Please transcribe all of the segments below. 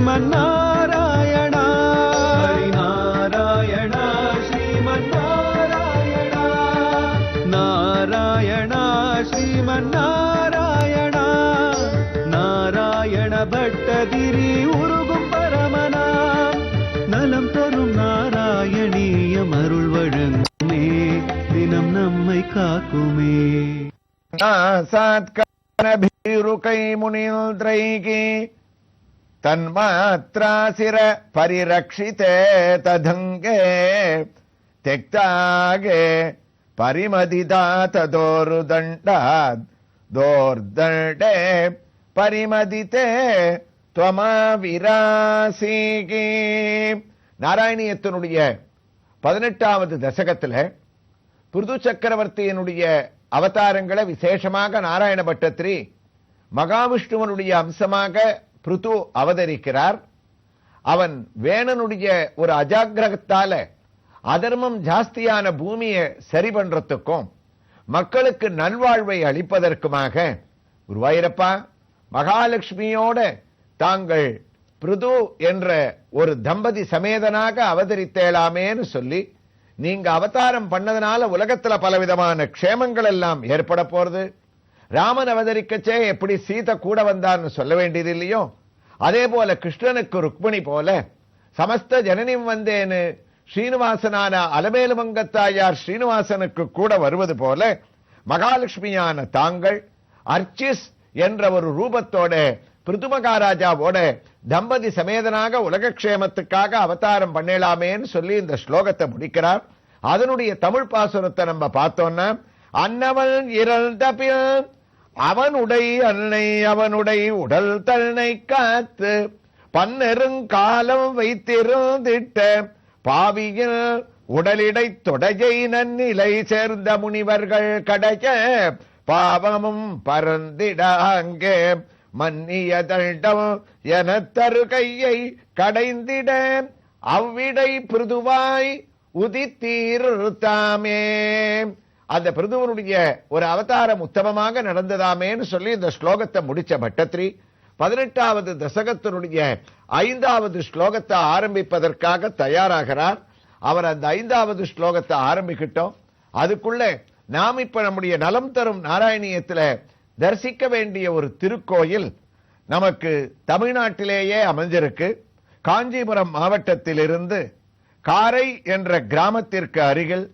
ஸ்ரீமன்னாராயணா ஹரிநாராயணா ஸ்ரீமன்னாராயணா நாராயணா ஸ்ரீமன்னாராயணா நாராயண பட்டதிரி உருகும் பரமனா நலம் தரும் நாராயணீயம் அருள் வழங்குமே தினம் நம்மை காக்குமே. சாத்கணபீருகை முனில்த்ரைகி தன்மாத்ராசிர பரிரக்ஷிதே ததங்கே தெக்தாகே பரிமதிதா ததோருதண்டாத் தோர்தண்டே பரிமதிதே த்வமாவிராசீகி. நாராயணியத்தினுடைய 18வது தசகத்துல பிருது சக்கரவர்த்தியினுடைய அவதாரங்களை விசேஷமாக நாராயண பட்டத்திரி மகாவிஷ்ணுவனுடைய அம்சமாக பிருது அவதரிக்கிறார். அவன் வேணனுடைய ஒரு அஜாகிரகத்தால அதர்மம் ஜாஸ்தியான பூமியை சரி பண்றதுக்கும் மக்களுக்கு நல்வாழ்வை அளிப்பதற்குமாக குருவாயிரப்பா மகாலட்சுமியோட தாங்கள் பிருது என்ற ஒரு தம்பதி சமேதனாக அவதரித்தேலாமேன்னு சொல்லி நீங்க அவதாரம் பண்ணதுனால உலகத்துல பலவிதமான க்ஷேமங்கள் எல்லாம் ஏற்பட போறது. ராமன் அவதரிக்கச்சே எப்படி சீதை கூட வந்தான்னு சொல்ல வேண்டியது இல்லையோ, அதே போல கிருஷ்ணனுக்கு ருக்மிணி போல சமஸ்த ஜனனிம் வந்தேன்னு ஸ்ரீனிவாசனான அலமேலு மங்கத்தாயார் ஸ்ரீனிவாசனுக்கு கூட வருவது போல மகாலட்சுமியான தாங்கள் அர்ச்சிஸ் என்ற ஒரு ரூபத்தோட பிருது மகாராஜாவோட தம்பதி சமேதனாக உலகக்ஷேமத்துக்காக அவதாரம் பண்ணலாமேன்னு சொல்லி இந்த ஸ்லோகத்தை முடிக்கிறார். அதனுடைய தமிழ் பாசுரத்தை நம்ம பார்த்தோம்னா, அன்னவன் இறந்த பின் அவனுடைய அன்னை அவனுடைய உடல் தன்னை காத்து பன்னெருங்காலம் வைத்திருந்திட்ட பாவியில் உடலிடை தொடையை நன்னிலை சேர்ந்த முனிவர்கள் கடைய பாவமும் பரந்திட அங்கே மன்னிய தண்டம் என தரு கையை கடைந்திட அவ்விடை பிருதுவாய் உதித்தீர்த்தாமே. அந்த பிருதுவனுடைய ஒரு அவதாரம் உத்தமமாக நடந்ததாமேன்னு சொல்லி இந்த ஸ்லோகத்தை முடிச்ச பட்டத்திரி 18வது தசகத்தினுடைய 5வது ஸ்லோகத்தை ஆரம்பிப்பதற்காக தயாராகிறார். அவர் அந்த 5வது ஸ்லோகத்தை ஆரம்பிக்கிட்டோம். அதுக்குள்ள நாம் இப்ப நம்முடைய நலம் தரும் நாராயணியத்துல தரிசிக்க வேண்டிய ஒரு திருக்கோயில் நமக்கு தமிழ்நாட்டிலேயே அமைஞ்சிருக்கு. காஞ்சிபுரம் மாவட்டத்திலிருந்து காரை என்ற கிராமத்திற்கு அருகில்,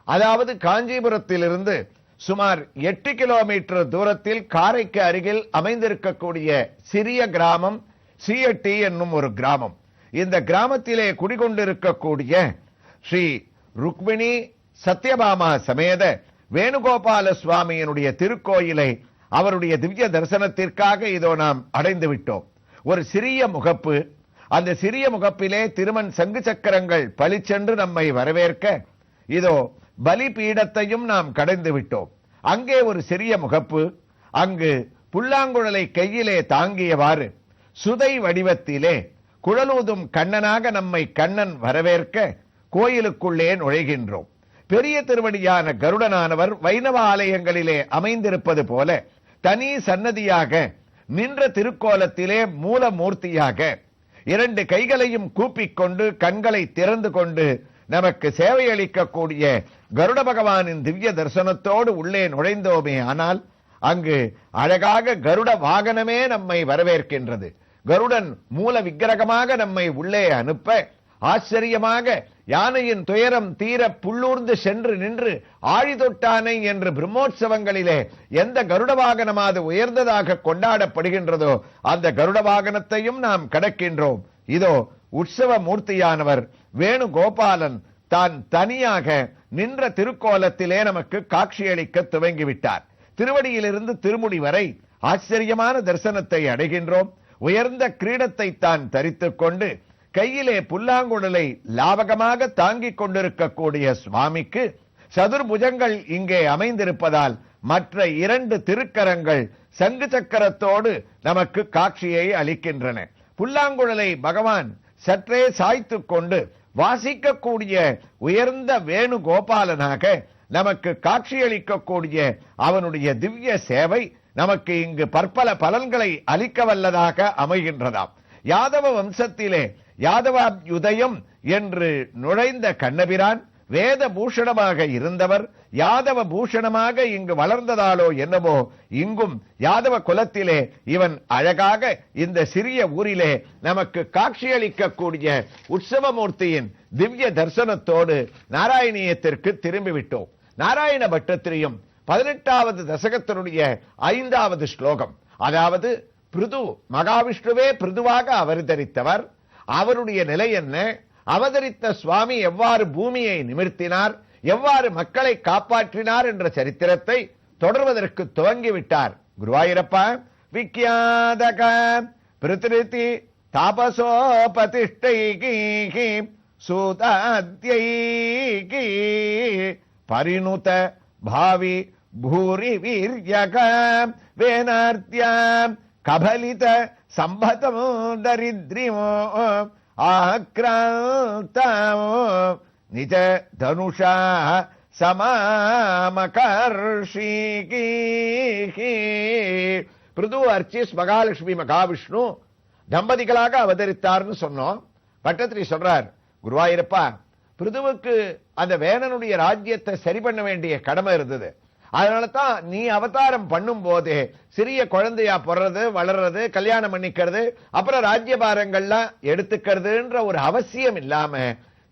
அதாவது காஞ்சிபுரத்திலிருந்து சுமார் 8 கிலோமீட்டர் தூரத்தில் காரைக்கு அருகில் அமைந்திருக்கக்கூடிய சிறிய கிராமம் சீயட்டி என்னும் ஒரு கிராமம். இந்த கிராமத்திலே குடிகொண்டிருக்கக்கூடிய ஸ்ரீ ருக்மிணி சத்யபாமா சமேத வேணுகோபால சுவாமியினுடைய திருக்கோயிலை அவருடைய திவ்ய தரிசனத்திற்காக இதோ நாம் அடைந்து விட்டோம். ஒரு சிறிய முகப்பு, அந்த சிறிய முகப்பிலே திருமண் சங்கு சக்கரங்கள் பளிச்சென்று நம்மை வரவேற்க இதோ பலி பீடத்தையும் நாம் கடந்து விட்டோம். அங்கே ஒரு சிறிய முகப்பு, அங்கு புல்லாங்குழலை கையிலே தாங்கியவாறு சுதை வடிவத்திலே குழலூதும் கண்ணனாக நம்மை கண்ணன் வரவேற்க கோயிலுக்குள்ளே நுழைகின்றோம். பெரிய திருவடியான கருடனானவர் வைணவ ஆலயங்களிலே அமைந்திருப்பது போல தனி சன்னதியாக நின்ற திருக்கோலத்திலே மூலமூர்த்தியாக 2 கைகளையும் கூப்பிக்கொண்டு கண்களை திறந்து கொண்டு நமக்கு சேவை அளிக்கக்கூடிய கருட பகவானின் திவ்ய தரிசனத்தோடு உள்ளே நுழைந்தோமே. ஆனால் அங்கு அழகாக கருட வாகனமே நம்மை வரவேற்கின்றது. கருடன் மூல விக்கிரகமாக நம்மை உள்ளே அனுப்ப ஆச்சரியமாக யானையின் துயரம் தீர புள்ளூர்ந்து சென்று நின்று ஆழிதொட்டானை என்று பிரம்மோற்சவங்களிலே எந்த கருட வாகனமாவது உயர்ந்ததாக கொண்டாடப்படுகின்றதோ அந்த கருட வாகனத்தையும் நாம் கடக்கின்றோம். இதோ உற்சவ மூர்த்தியானவர் வேணுகோபாலன் தான் தனியாக நின்ற திருக்கோலத்திலே நமக்கு காட்சியளிக்க துவங்கிவிட்டார். திருவடியிலிருந்து திருமுடி வரை ஆச்சரியமான தரிசனத்தை அடைகின்றோம். உயர்ந்த கிரீடத்தை தான் தரித்துக் கொண்டு கையிலே புல்லாங்குழலை லாவகமாக தாங்கிக் கொண்டிருக்கக்கூடிய சுவாமிக்கு சதுர்புஜங்கள் இங்கே அமைந்திருப்பதால் மற்ற 2 திருக்கரங்கள் சங்கு சக்கரத்தோடு நமக்கு காட்சியை அளிக்கின்றன. புல்லாங்குழலை பகவான் சற்றே சாய்த்துக் கொண்டு வாசிக்கக்கூடிய உயர்ந்த வேணுகோபாலனாக நமக்கு காட்சியளிக்கக்கூடிய அவனுடைய திவ்ய சேவை நமக்கு இங்கு பற்பல பலன்களை அளிக்க வல்லதாக அமைகின்றதாம். யாதவ வம்சத்திலே யாதவாயுதயம் என்று நுழைந்த கண்ணபிரான் வேத பூஷணமாக இருந்தவர் யாதவ பூஷணமாக இங்கு வளர்ந்ததாலோ என்னவோ இங்கும் யாதவ குலத்திலே இவன் அழகாக இந்த சிறிய ஊரிலே நமக்கு காட்சியளிக்கக்கூடிய உற்சவமூர்த்தியின் திவ்ய தரிசனத்தோடு நாராயணியத்திற்கு திரும்பிவிட்டோம். நாராயண பட்டத்திரியும் 18வது தசகத்தினுடைய 5வது ஸ்லோகம், அதாவது பிருது மகாவிஷ்ணுவே பிருதுவாக அவதரித்தவர், அவருடைய நிலை என்ன, அவதரித்த சுவாமி எவ்வாறு பூமியை நிமிர்த்தினார், எவ்வாறு மக்களை காப்பாற்றினார் என்ற சரித்திரத்தை தொடர்வதற்கு துவங்கிவிட்டார். குருவாயூரப்பா விக்யாதக பிருத்ரிதி தாபசோபதிஷ்டைகி சூதாத்யைகி பரிணுத பாவி பூரி வீர்யக வேனார்த்யாம் கபலித சம்பதமோ தரித்ரிமோ ஆக்ராந்தமோ நிஜ தனுஷா சமாமகர்ஷிகி. பிருது அர்ச்சிஸ் மகாலட்சுமி மகாவிஷ்ணு தம்பதிகளாக அவதரித்தார்னு சொன்னோம். பட்டத்திரி சொல்றார், குருவாயூரப்பா பிருதுவுக்கு அந்த வேணனுடைய ராஜ்யத்தை சரி பண்ண வேண்டிய கடமை இருந்தது. அதனால தான் நீ அவதாரம் பண்ணும் போதே சிறிய குழந்தையா பிறறது, வளர்றது, கல்யாணம் பண்ணிக்கிறது, அப்புறம் ராஜ்யபாரங்கள்லாம் எடுத்துக்கிறதுன்ற ஒரு அவசியம் இல்லாம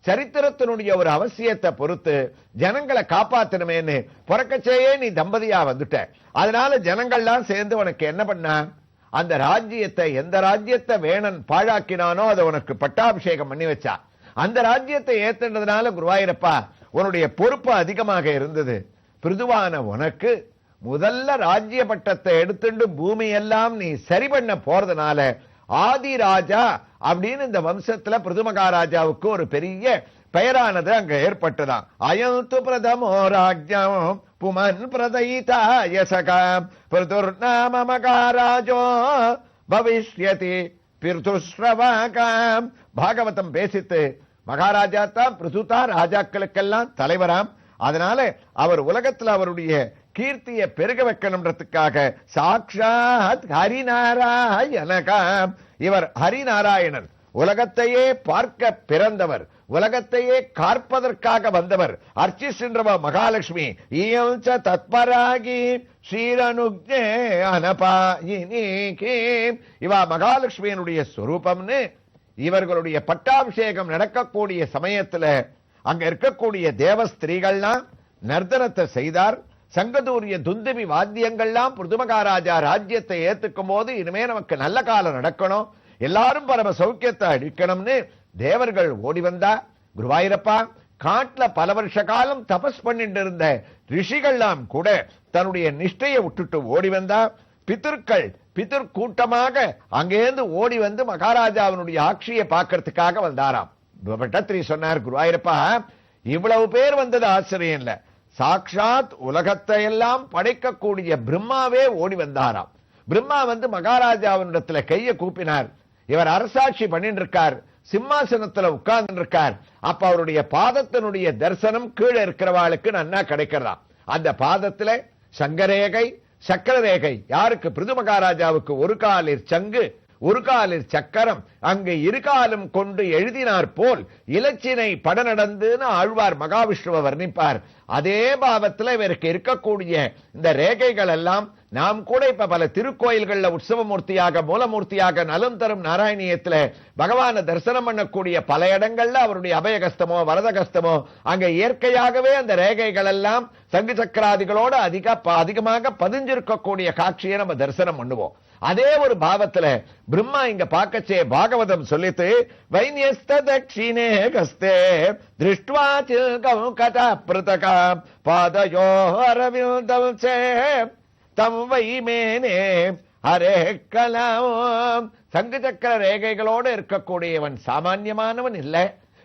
சரித்திரத்தினுடைய ஒரு அவசியத்தை பொறுத்து ஜனங்களை காப்பாத்தணுமேன்னு பிறக்கச்சேயே நீ தம்பதியா வந்துட்ட. அதனால ஜனங்கள்லாம் சேர்ந்து உனக்கு என்ன பண்ணா, அந்த ராஜ்யத்தை எந்த ராஜ்யத்தை வேணன் பாழாக்கினானோ அதை உனக்கு பட்டாபிஷேகம் பண்ணி வச்சா. அந்த ராஜ்யத்தை ஏத்துன்றதுனால குருவாயூரப்பா உன்னுடைய பொறுப்பு அதிகமாக இருந்தது. பிருதுவான உனக்கு முதல்ல ராஜ்ய பட்டத்தை எடுத்துட்டு பூமி எல்லாம் நீ சரி பண்ண போறதுனால ஆதி ராஜா அப்படின்னு இந்த வம்சத்துல பிருது மகாராஜாவுக்கு ஒரு பெரிய பெயரானது அங்க ஏற்பட்டதான். அயந்து பிரதமோ ராஜ்யம் புமன் பிரதயிதா யசகம் பிருதுர்நாம மகாராஜோ பவிஷ்யதி பிருதுஸ்ரவகம். பாகவதம் பேசித்து மகாராஜா தான் பிருதுதா ராஜாக்களுக்கெல்லாம் தலைவராம். அதனால அவர் உலகத்துல அவருடைய கீர்த்தியை பெருக வைக்கணும்ன்றதுக்காக சாட்சாத் ஹரிநாராயணகம், இவர் ஹரிநாராயணன், உலகத்தையே பார்க்க பிறந்தவர், உலகத்தையே காற்பதற்காக வந்தவர். அர்ச்சிஸ்ன்றவ மகாலட்சுமி ஈயம் ச தத்பராகி ஸ்ரீரனுக்ஞே அனபாயினீகி. இவ மகாலட்சுமியினுடைய ஸ்வரூபம்னு இவர்களுடைய பட்டாபிஷேகம் நடக்கக்கூடிய சமயத்துல அங்க இருக்கக்கூடிய தேவ ஸ்திரீகள்லாம் நர்த்தனத்தை செய்தார். சங்கதூரிய துந்துபி வாத்தியங்கள்லாம் பிருது மகாராஜா ராஜ்யத்தை ஏத்துக்கும் போது இனிமே நமக்கு நல்ல காலம் நடக்கணும், எல்லாரும் பரம சௌக்கியத்தை அடிக்கணும்னு தேவர்கள் ஓடி வந்தா. குருவாயூரப்பா காட்டுல பல வருஷ காலம் தபஸ் பண்ணிட்டு இருந்த ரிஷிகள்லாம் கூட தன்னுடைய நிஷ்டையை விட்டுட்டு ஓடி வந்தா. பிதர் கூட்டமாக அங்கேருந்து ஓடி வந்து மகாராஜாவினுடைய ஆட்சியை பார்க்கறதுக்காக வந்தாராம். பட்டத்திரி சொன்னார், குருவாயூரப்பா இவ்வளவு பேர் வந்தது ஆச்சரியம் இல்ல, சாட்சாத் உலகத்தை எல்லாம் படைக்கக்கூடிய பிரம்மாவே ஓடி வந்தாராம். பிரம்மா வந்து மகாராஜாவினிடத்துல கைய கூப்பினார். இவர் அரசாட்சி பண்ணிட்டு இருக்கார், சிம்மாசனத்துல உட்கார்ந்து இருக்கார். அப்ப அவருடைய பாதத்தினுடைய தரிசனம் கீழே இருக்கிறவாளுக்கு நன்னா கிடைக்கிறதாம். அந்த பாதத்துல சங்கரேகை சக்கரரேகை யாருக்கு, பிருது மகாராஜாவுக்கு ஒரு காலில் சங்கு ஒரு காலில் சக்கரம், அங்கு இரு காலம் கொண்டு எழுதினார் போல் இலச்சினை பட நடந்துன்னு ஆழ்வார் மகாவிஷ்ணுவை வர்ணிப்பார். அதே பாவத்தில் இவருக்கு இருக்கக்கூடிய இந்த ரேகைகள் எல்லாம் நாம் கூட இப்ப பல திருக்கோயில்கள்ல உற்சவமூர்த்தியாக மூலமூர்த்தியாக நலம் தரும் நாராயணியத்துல பகவான தரிசனம் பண்ணக்கூடிய பல இடங்கள்ல அவருடைய அபயகஸ்தமோ வரதகஸ்தமோ அங்க இயற்கையாகவே அந்த ரேகைகள் எல்லாம் சங்கு சக்கராதிகளோடு அதிகமாக பதிஞ்சிருக்கக்கூடிய காட்சியை நம்ம தரிசனம் பண்ணுவோம். அதே ஒரு பாவத்துல பிரம்மா இங்க பார்க்கச்சே பாகவதம் சொல்லித்து வைன்யஸ்த தட்சிணே கஸ்தே திருஷ்டுவா சில்கம் கதா பிரதகம் பாதயோ அரவிந்தம் சே தம் வைமேனே ஹரே கலாம். சங்கு சக்கர ரேகைகளோடு இருக்கக்கூடியவன் சாமான்யமானவன் இல்ல.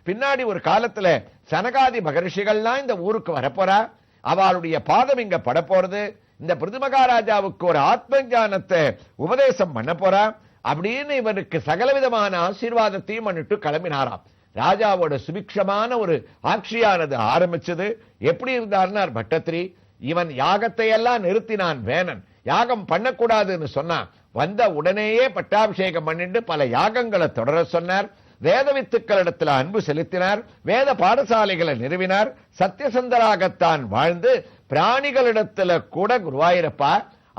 பின்னாடி ஒரு காலத்துல சனகாதி மகரிஷிகள்லாம் இந்த ஊருக்கு வரப்போறா, அவளுடைய பாதம் இங்க பட போறது. இந்த பிருது மகாராஜாவுக்கு ஒரு ஆத்ம ஞானத்தை உபதேசம் பண்ண போறா அப்படின்னு இவனுக்கு சகலவிதமான ஆசீர்வாதத்தையும் பண்ணிட்டு கிளம்பினாராம். ராஜாவோட சுபிக்ஷமான ஒரு ஆட்சியானது ஆரம்பிச்சது. எப்படி இருந்தார் பட்டத்திரி, இவன் யாகத்தை எல்லாம் நிறுத்தினான். வேணன் யாகம் பண்ணக்கூடாதுன்னு சொன்னான். வந்த உடனேயே பட்டாபிஷேகம் பண்ணிட்டு பல யாகங்களை தொடர சொன்னார். வேத வித்துக்களிடத்தில் அன்பு செலுத்தினார். வேத பாடசாலைகளை நிறுவினார். சத்தியசந்தராகத்தான் வாழ்ந்து பிராணிகளிடத்தில் கூட குருவாயூரப்பா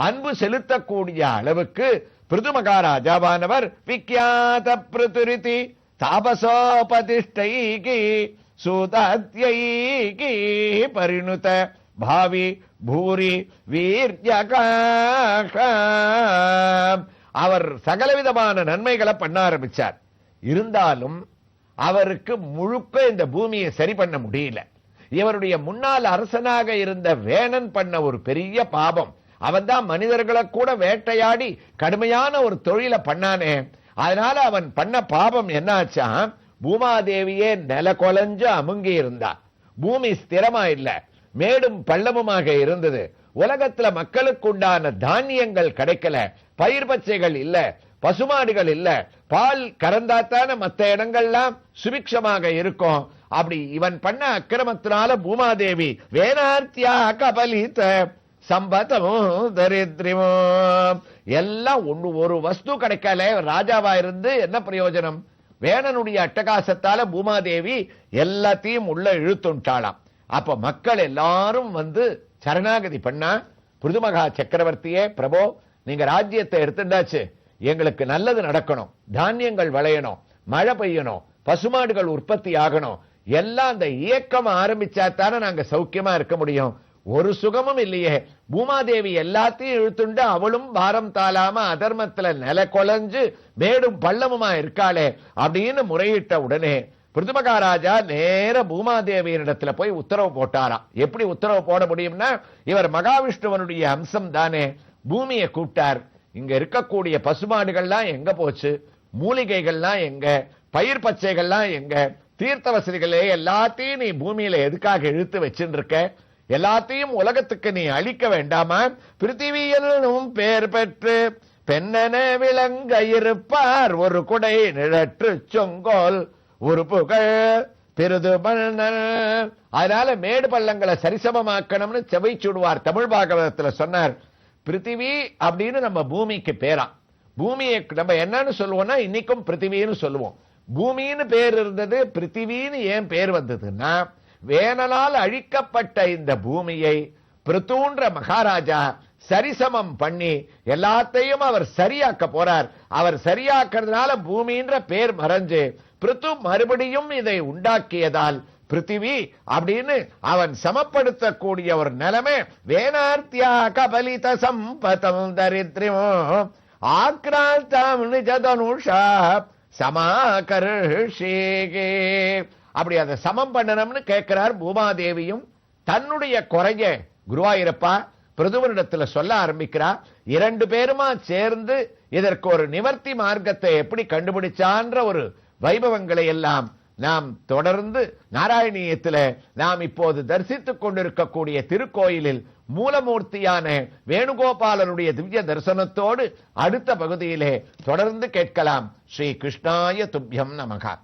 அன்பு செலுத்தக்கூடிய அளவுக்கு பிருது மகாராஜாவானவர் விக்யாத பிருதுரிதி தாபசோபதிஷ்டைகி சூதாத்யைகி பரிணுத பாவி பூரி வீர்யகாக அவர் சகலவிதமான நன்மைகளை பண்ண ஆரம்பிச்சார். இருந்தாலும் அவருக்கு முழுக்க இந்த பூமியை சரி பண்ண முடியல. இவருடைய முன்னாள் அரசனாக இருந்த வேணன் பண்ண ஒரு பெரிய பாபம். அவன் தான் மனிதர்களை கூட வேட்டையாடி கடுமையான ஒரு தொழிலை பண்ணானே. அதனால அவன் பண்ண பாபம் என்னாச்சா, பூமாதேவியே நில கொலைஞ்சு அமுங்கி இருந்தா. பூமி ஸ்திரமா இல்ல, மேடும் பள்ளமுமாக இருந்தது. உலகத்துல மக்களுக்கு உண்டான தானியங்கள் கிடைக்கல, பயிர் பச்சைகள் இல்ல, பசுமாடுகள் இல்ல, பால் கறந்தாத்தான மற்ற இடங்கள்லாம் சுபிக்ஷமாக இருக்கும். அப்படி இவன் பண்ண அக்கிரமத்தினால பூமாதேவி வேணார்த்தியா கபலித சம்பதமும் தரித்திரமும் எல்லாம் ஒரு வஸ்து கிடைக்கல. ராஜாவா இருந்து என்ன பிரயோஜனம்? வேணனுடைய அட்டகாசத்தால பூமாதேவி எல்லாத்தையும் உள்ள இழுத்துட்டாளாம். அப்ப மக்கள் எல்லாரும் வந்து சரணாகதி பண்ணா, பிருதுமகா சக்கரவர்த்தியே பிரபோ, நீங்க ராஜ்யத்தை எடுத்துட்டாச்சு, எங்களுக்கு நல்லது நடக்கணும், தானியங்கள் விளையணும், மழை பெய்யணும், பசுமாடுகள் உற்பத்தி ஆகணும், எல்லாம் அந்த இயக்கம் ஆரம்பிச்சா தானே நாங்க சௌக்கியமா இருக்க முடியும். ஒரு சுகமும் இல்லையே. பூமாதேவி எல்லாத்தையும் இழுத்துண்டு அவளும் பாரம் தாளாம அதர்மத்துல நில கொலைஞ்சு மேடும் பள்ளமுமா இருக்காளே அப்படின்னு முறையிட்ட உடனே பிருதுமகாராஜா நேர பூமாதேவியினிடத்துல போய் உத்தரவு போட்டாராம். எப்படி உத்தரவு போட முடியும்னா, இவர் மகாவிஷ்ணுவனுடைய அம்சம் தானே. பூமியை கூப்பிட்டார். இங்க இருக்கக்கூடிய பசுமாடுகள்லாம் எங்க போச்சு, மூலிகைகள்லாம் எங்க, பயிர் பச்சைகள்லாம் எங்க, தீர்த்த வசதிகளே எல்லாத்தையும் நீ பூமியில எதுக்காக இழுத்து வச்சுட்டு இருக்க? எல்லாத்தையும் உலகத்துக்கு நீ அழிக்க வேண்டாமா? பிருத்திவியலும் பேர் பெற்று பெண்ணென விளங்க இருப்பார் ஒரு குடை நிழற்று சொங்கோல் ஒரு புகழ் பிருது மன்னன். அதனால மேடு பள்ளங்களை சரிசமமாக்கணும்னு செவை சுடுவார். தமிழ் பாகவதத்துல சொன்னார். பிருத்திவி அப்படின்னு நம்ம பூமிக்கு பேரா. பூமியை நம்ம என்னன்னு சொல்லுவோம்னா இன்னைக்கும் பிருத்திவின்னு சொல்லுவோம். பூமின்னு பேர் இருந்தது, பிருத்திவின்னு ஏன் பேர் வந்ததுன்னா, வேணலால் அழிக்கப்பட்ட இந்த பூமியை பிருத்தூன்ற மகாராஜா சரிசமம் பண்ணி எல்லாத்தையும் அவர் சரியாக்க போறார். அவர் சரியாக்குறதுனால பூமின்ற பேர் மறைஞ்சு பிருத்து மறுபடியும் இதை உண்டாக்கியதால் பிருத்திவி அப்படின்னு அவன் சமப்படுத்தக்கூடிய ஒரு நிலைமை. வேணார்த்தியா கபலித சம்பதம் தரித்திரமோ ஆக்ராந்தம் நிஜதனுஷா சமாகர்ஷேகே. அப்படி அதை சமம் பண்ணணும்னு கேட்கிறார். பூமாதேவியும் தன்னுடைய குறைய குருவாயூரப்பா பிரதுவனிடத்துல சொல்ல ஆரம்பிக்கிறார். இரண்டு பேருமா சேர்ந்து இதற்கு ஒரு நிவர்த்தி மார்க்கத்தை எப்படி கண்டுபிடிச்சான்ற ஒரு வைபவங்களை எல்லாம் நாம் தொடர்ந்து நாராயணியத்தில் நாம் இப்போது தரிசித்துக் கொண்டிருக்கக்கூடிய திருக்கோயிலில் மூலமூர்த்தியான வேணுகோபாலனுடைய திவ்ய தரிசனத்தோடு அடுத்த பகுதியிலே தொடர்ந்து கேட்கலாம். ஸ்ரீ கிருஷ்ணாய துப்யம் நமகா.